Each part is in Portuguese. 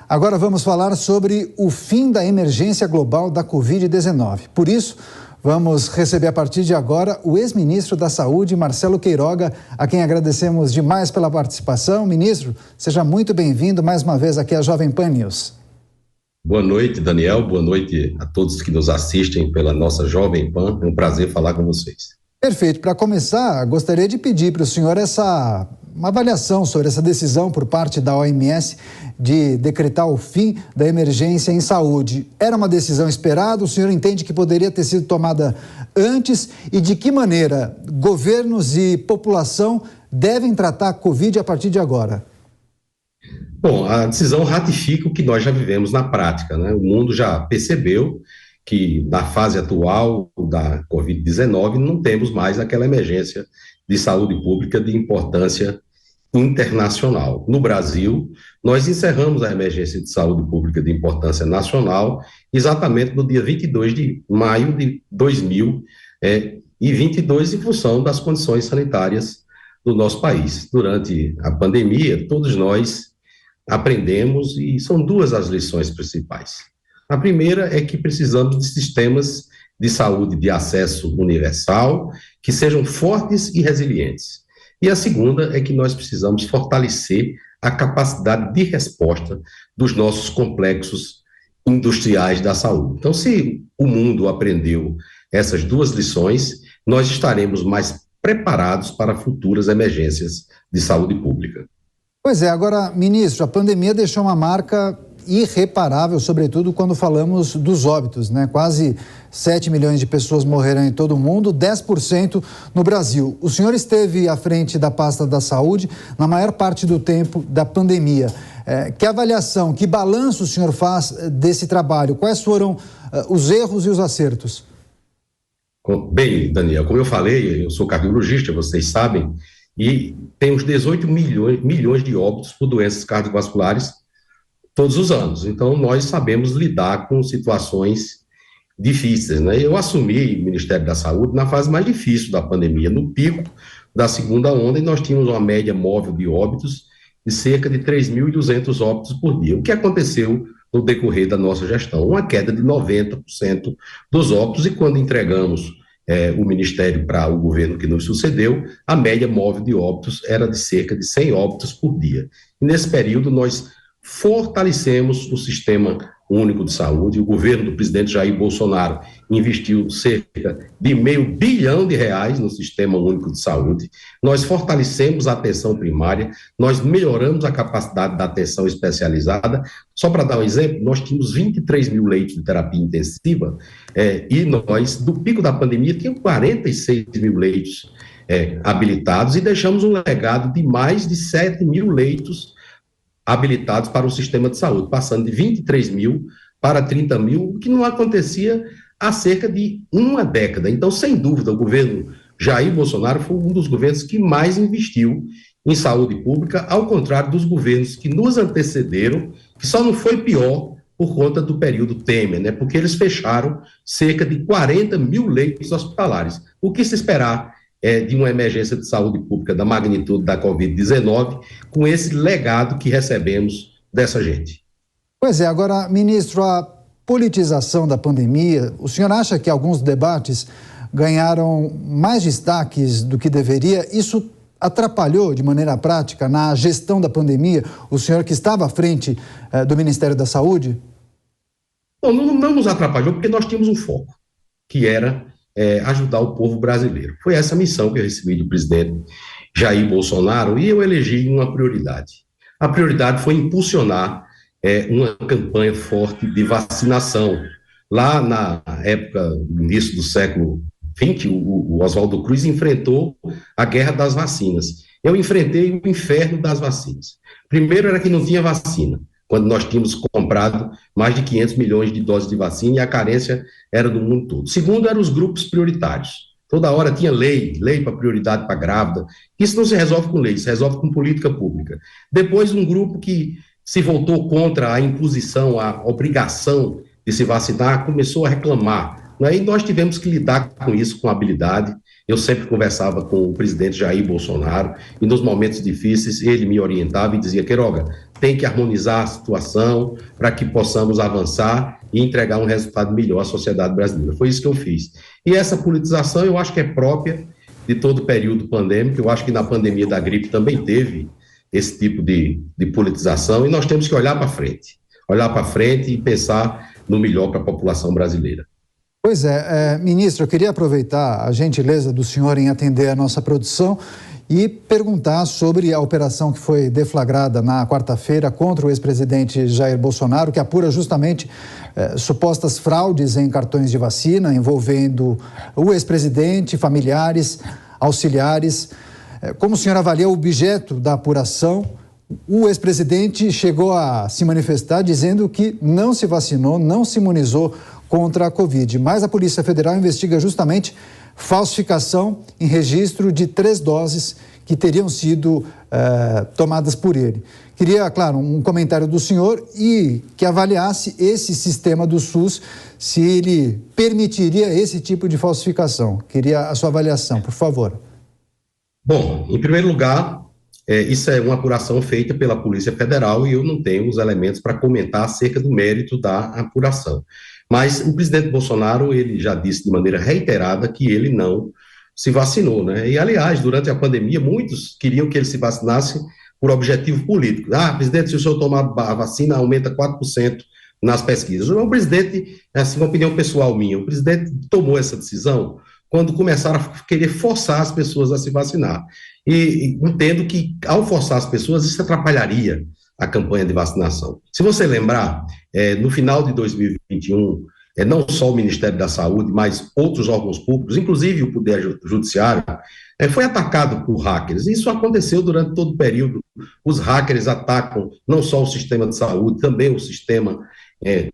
Agora vamos falar sobre o fim da emergência global da Covid-19. Por isso, vamos receber a partir de agora o ex-ministro da Saúde, Marcelo Queiroga, a quem agradecemos demais pela participação. Ministro, seja muito bem-vindo mais uma vez aqui à Jovem Pan News. Boa noite, Daniel. Boa noite a todos que nos assistem pela nossa Jovem Pan. É um prazer falar com vocês. Perfeito. Para começar, gostaria de pedir para o senhor uma avaliação sobre essa decisão por parte da OMS de decretar o fim da emergência em saúde. Era uma decisão esperada? O senhor entende que poderia ter sido tomada antes? E de que maneira governos e população devem tratar a Covid a partir de agora? Bom, a decisão ratifica o que nós já vivemos na prática, né? O mundo já percebeu que na fase atual da Covid-19 não temos mais aquela emergência de saúde pública de importância internacional. No Brasil, nós encerramos a emergência de saúde pública de importância nacional exatamente no dia 22 de maio de 2022, em função das condições sanitárias do nosso país. Durante a pandemia, todos nós aprendemos, e são duas as lições principais. A primeira é que precisamos de sistemas de saúde de acesso universal que sejam fortes e resilientes. E a segunda é que nós precisamos fortalecer a capacidade de resposta dos nossos complexos industriais da saúde. Então, se o mundo aprendeu essas duas lições, nós estaremos mais preparados para futuras emergências de saúde pública. Pois é, agora, ministro, a pandemia deixou uma marca irreparável, sobretudo quando falamos dos óbitos, né? Quase 7 milhões de pessoas morreram em todo o mundo, 10% no Brasil. O senhor esteve à frente da pasta da saúde na maior parte do tempo da pandemia. Que avaliação, que balanço o senhor faz desse trabalho? Quais foram os erros e os acertos? Bem, Daniel, como eu falei, eu sou cardiologista, vocês sabem, e temos 18 milhões de óbitos por doenças cardiovasculares todos os anos. Então, nós sabemos lidar com situações difíceis, né? Eu assumi o Ministério da Saúde na fase mais difícil da pandemia, no pico da segunda onda, e nós tínhamos uma média móvel de óbitos de cerca de 3.200 óbitos por dia. O que aconteceu no decorrer da nossa gestão? Uma queda de 90% dos óbitos, e quando entregamos o Ministério para o governo que nos sucedeu, a média móvel de óbitos era de cerca de 100 óbitos por dia. E nesse período, nós fortalecemos o Sistema Único de Saúde. O governo do presidente Jair Bolsonaro investiu cerca de R$500 bilhão no Sistema Único de Saúde. Nós fortalecemos a atenção primária, nós melhoramos a capacidade da atenção especializada. Só para dar um exemplo, nós tínhamos 23 mil leitos de terapia intensiva e nós, do pico da pandemia, tínhamos 46 mil leitos habilitados, e deixamos um legado de mais de 7 mil leitos habilitados para o sistema de saúde, passando de 23 mil para 30 mil, o que não acontecia há cerca de uma década. Então, sem dúvida, o governo Jair Bolsonaro foi um dos governos que mais investiu em saúde pública, ao contrário dos governos que nos antecederam, que só não foi pior por conta do período Temer, né? Porque eles fecharam cerca de 40 mil leitos hospitalares. O que se esperar de uma emergência de saúde pública da magnitude da Covid-19, com esse legado que recebemos dessa gente? Pois é, agora, ministro, a politização da pandemia, o senhor acha que alguns debates ganharam mais destaques do que deveria? Isso atrapalhou de maneira prática na gestão da pandemia o senhor que estava à frente do Ministério da Saúde? Bom, não nos atrapalhou, porque nós tínhamos um foco, que era ajudar o povo brasileiro. Foi essa missão que eu recebi do presidente Jair Bolsonaro, e eu elegi uma prioridade. A prioridade foi impulsionar uma campanha forte de vacinação. Lá na época, no início do século XX, o Oswaldo Cruz enfrentou a guerra das vacinas. Eu enfrentei o inferno das vacinas. Primeiro era que não tinha vacina, quando nós tínhamos comprado mais de 500 milhões de doses de vacina, e a carência era do mundo todo. Segundo, eram os grupos prioritários. Toda hora tinha lei para prioridade para grávida. Isso não se resolve com lei, se resolve com política pública. Depois, um grupo que se voltou contra a imposição, a obrigação de se vacinar, começou a reclamar. E nós tivemos que lidar com isso com habilidade. Eu sempre conversava com o presidente Jair Bolsonaro, e nos momentos difíceis ele me orientava e dizia: Queiroga, tem que harmonizar a situação para que possamos avançar e entregar um resultado melhor à sociedade brasileira. Foi isso que eu fiz. E essa politização eu acho que é própria de todo o período pandêmico. Eu acho que na pandemia da gripe também teve esse tipo de politização, e nós temos que olhar para frente e pensar no melhor para a população brasileira. Pois é, ministro, eu queria aproveitar a gentileza do senhor em atender a nossa produção e perguntar sobre a operação que foi deflagrada na quarta-feira contra o ex-presidente Jair Bolsonaro, que apura justamente supostas fraudes em cartões de vacina envolvendo o ex-presidente, familiares, auxiliares. Como o senhor avalia o objeto da apuração? O ex-presidente chegou a se manifestar dizendo que não se vacinou, não se imunizou contra a Covid, mas a Polícia Federal investiga justamente falsificação em registro de 3 doses que teriam sido tomadas por ele. Queria, claro, um comentário do senhor e que avaliasse esse sistema do SUS, se ele permitiria esse tipo de falsificação. Queria a sua avaliação, por favor. Bom, em primeiro lugar, isso é uma apuração feita pela Polícia Federal e eu não tenho os elementos para comentar acerca do mérito da apuração. Mas o presidente Bolsonaro, ele já disse de maneira reiterada que ele não se vacinou, né? E, aliás, durante a pandemia, muitos queriam que ele se vacinasse por objetivo político. Presidente, se o senhor tomar a vacina, aumenta 4% nas pesquisas. O presidente, assim, uma opinião pessoal minha, o presidente tomou essa decisão quando começaram a querer forçar as pessoas a se vacinar. E entendo que, ao forçar as pessoas, isso atrapalharia a campanha de vacinação. Se você lembrar, no final de 2021, não só o Ministério da Saúde, mas outros órgãos públicos, inclusive o Poder Judiciário, foi atacado por hackers. Isso aconteceu durante todo o período. Os hackers atacam não só o sistema de saúde, também o sistema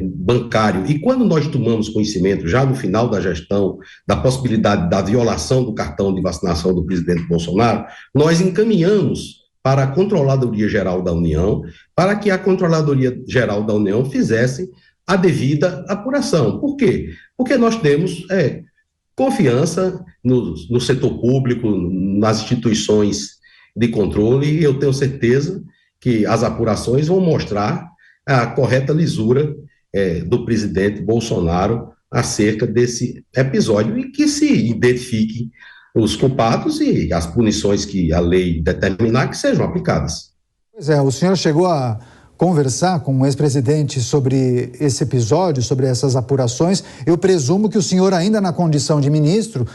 bancário. E quando nós tomamos conhecimento, já no final da gestão, da possibilidade da violação do cartão de vacinação do presidente Bolsonaro, nós encaminhamos para a Controladoria Geral da União, para que a Controladoria Geral da União fizesse a devida apuração. Por quê? Porque nós temos confiança no setor público, nas instituições de controle, e eu tenho certeza que as apurações vão mostrar a correta lisura do presidente Bolsonaro acerca desse episódio e que se identifiquem os culpados e as punições que a lei determinar que sejam aplicadas. Pois é, o senhor chegou a conversar com o ex-presidente sobre esse episódio, sobre essas apurações. Eu presumo que o senhor, ainda na condição de ministro,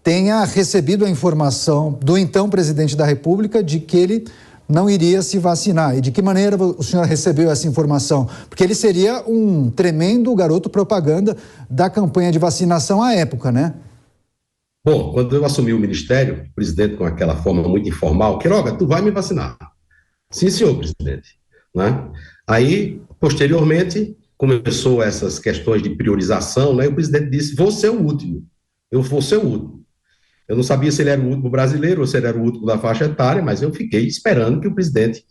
tenha recebido a informação do então presidente da República de que ele não iria se vacinar. E de que maneira o senhor recebeu essa informação? Porque ele seria um tremendo garoto propaganda da campanha de vacinação à época, né? Bom, quando eu assumi o ministério, o presidente, com aquela forma muito informal, Queiroga, tu vai me vacinar. Sim, senhor presidente. Né? Aí, posteriormente, começou essas questões de priorização, né? E o presidente disse, vou ser o último. Eu vou ser o último. Eu não sabia se ele era o último brasileiro ou se ele era o último da faixa etária, mas eu fiquei esperando que o presidente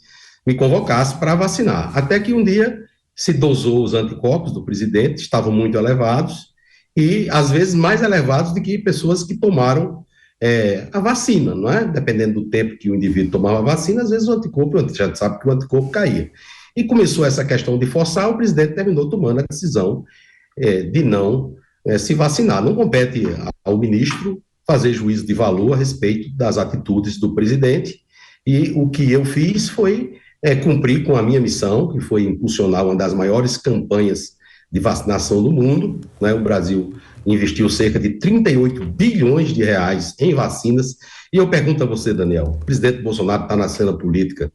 me convocasse para vacinar. Até que um dia se dosou os anticorpos do presidente, estavam muito elevados, e às vezes mais elevados do que pessoas que tomaram a vacina, não é? Dependendo do tempo que o indivíduo tomava a vacina, às vezes o anticorpo, a gente já sabe que o anticorpo caía. E começou essa questão de forçar, o presidente terminou tomando a decisão de não se vacinar. Não compete ao ministro fazer juízo de valor a respeito das atitudes do presidente, e o que eu fiz foi cumprir com a minha missão, que foi impulsionar uma das maiores campanhas de vacinação do mundo, né? O Brasil investiu cerca de 38 bilhões de reais em vacinas, e eu pergunto a você, Daniel, o presidente Bolsonaro está na cena política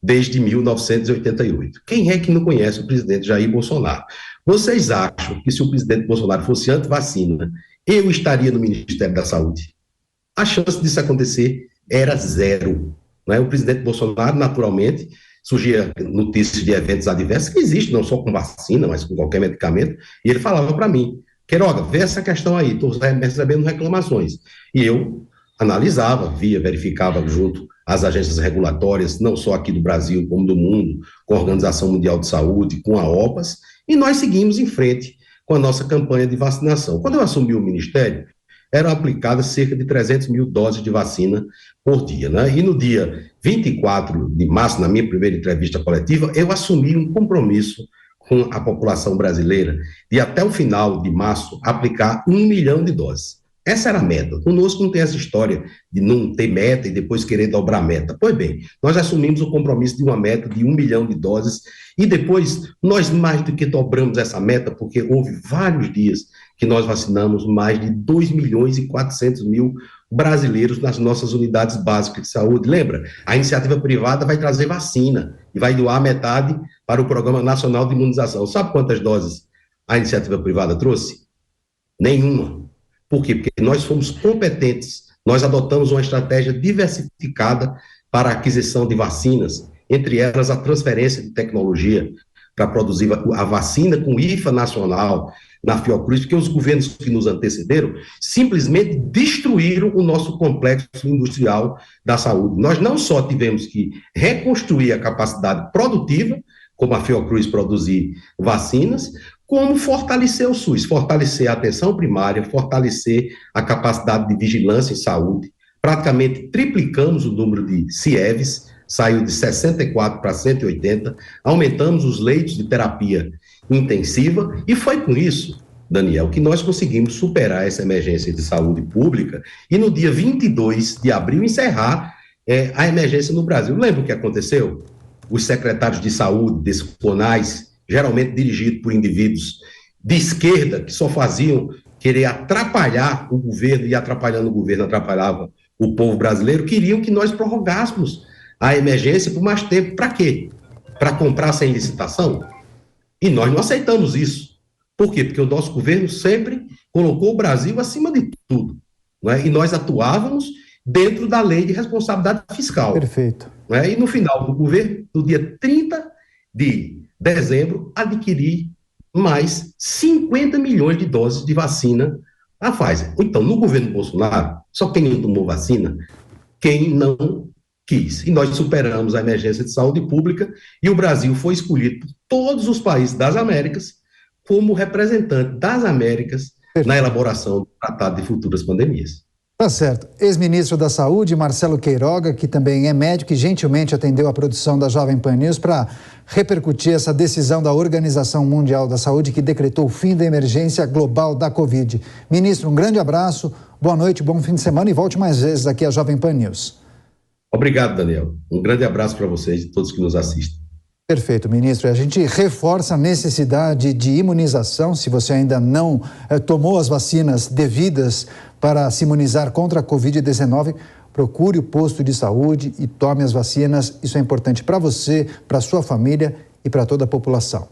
desde 1988. Quem é que não conhece o presidente Jair Bolsonaro? Vocês acham que se o presidente Bolsonaro fosse anti-vacina, eu estaria no Ministério da Saúde? A chance disso acontecer era zero. Né? O presidente Bolsonaro, naturalmente, surgia notícias de eventos adversos, que existem, não só com vacina, mas com qualquer medicamento, e ele falava para mim, Queiroga, vê essa questão aí, estou recebendo reclamações. E eu analisava, verificava junto às agências regulatórias, não só aqui do Brasil, como do mundo, com a Organização Mundial de Saúde, com a OPAS, e nós seguimos em frente com a nossa campanha de vacinação. Quando eu assumi o ministério, eram aplicadas cerca de 300 mil doses de vacina por dia, né? E no dia 24 de março, na minha primeira entrevista coletiva, eu assumi um compromisso com a população brasileira de até o final de março aplicar 1 milhão de doses. Essa era a meta. Conosco não tem essa história de não ter meta e depois querer dobrar a meta. Pois bem, nós assumimos o compromisso de uma meta de 1 milhão de doses e depois nós mais do que dobramos essa meta, porque houve vários dias que nós vacinamos mais de 2 milhões e 400 mil brasileiros nas nossas unidades básicas de saúde. Lembra? A iniciativa privada vai trazer vacina e vai doar metade para o Programa Nacional de Imunização. Sabe quantas doses a iniciativa privada trouxe? Nenhuma. Por quê? Porque nós fomos competentes, nós adotamos uma estratégia diversificada para a aquisição de vacinas, entre elas a transferência de tecnologia para produzir a vacina com IFA nacional na Fiocruz, porque os governos que nos antecederam simplesmente destruíram o nosso complexo industrial da saúde. Nós não só tivemos que reconstruir a capacidade produtiva, como a Fiocruz produzir vacinas, como fortalecer o SUS, fortalecer a atenção primária, fortalecer a capacidade de vigilância em saúde. Praticamente triplicamos o número de CIEVs, saiu de 64 para 180, aumentamos os leitos de terapia intensiva e foi com isso, Daniel, que nós conseguimos superar essa emergência de saúde pública e no dia 22 de abril encerrar a emergência no Brasil. Lembra o que aconteceu? Os secretários de saúde desses CONAS, geralmente dirigidos por indivíduos de esquerda, que só faziam querer atrapalhar o governo, e atrapalhando o governo atrapalhava o povo brasileiro, queriam que nós prorrogássemos a emergência por mais tempo. Para quê? Para comprar sem licitação? E nós não aceitamos isso. Por quê? Porque o nosso governo sempre colocou o Brasil acima de tudo, não é? E nós atuávamos dentro da lei de responsabilidade fiscal. Perfeito. Não é? E no final do governo, no dia 30 de dezembro, adquirir mais 50 milhões de doses de vacina da Pfizer. Então, no governo Bolsonaro, só quem não tomou vacina, quem não quis. E nós superamos a emergência de saúde pública e o Brasil foi escolhido por todos os países das Américas como representante das Américas na elaboração do Tratado de Futuras Pandemias. Tá certo. Ex-ministro da Saúde, Marcelo Queiroga, que também é médico e gentilmente atendeu a produção da Jovem Pan News para repercutir essa decisão da Organização Mundial da Saúde que decretou o fim da emergência global da Covid. Ministro, um grande abraço, boa noite, bom fim de semana e volte mais vezes aqui à Jovem Pan News. Obrigado, Daniel. Um grande abraço para vocês e todos que nos assistem. Perfeito, ministro. A gente reforça a necessidade de imunização. Se você ainda não tomou as vacinas devidas para se imunizar contra a Covid-19, procure o posto de saúde e tome as vacinas. Isso é importante para você, para a sua família e para toda a população.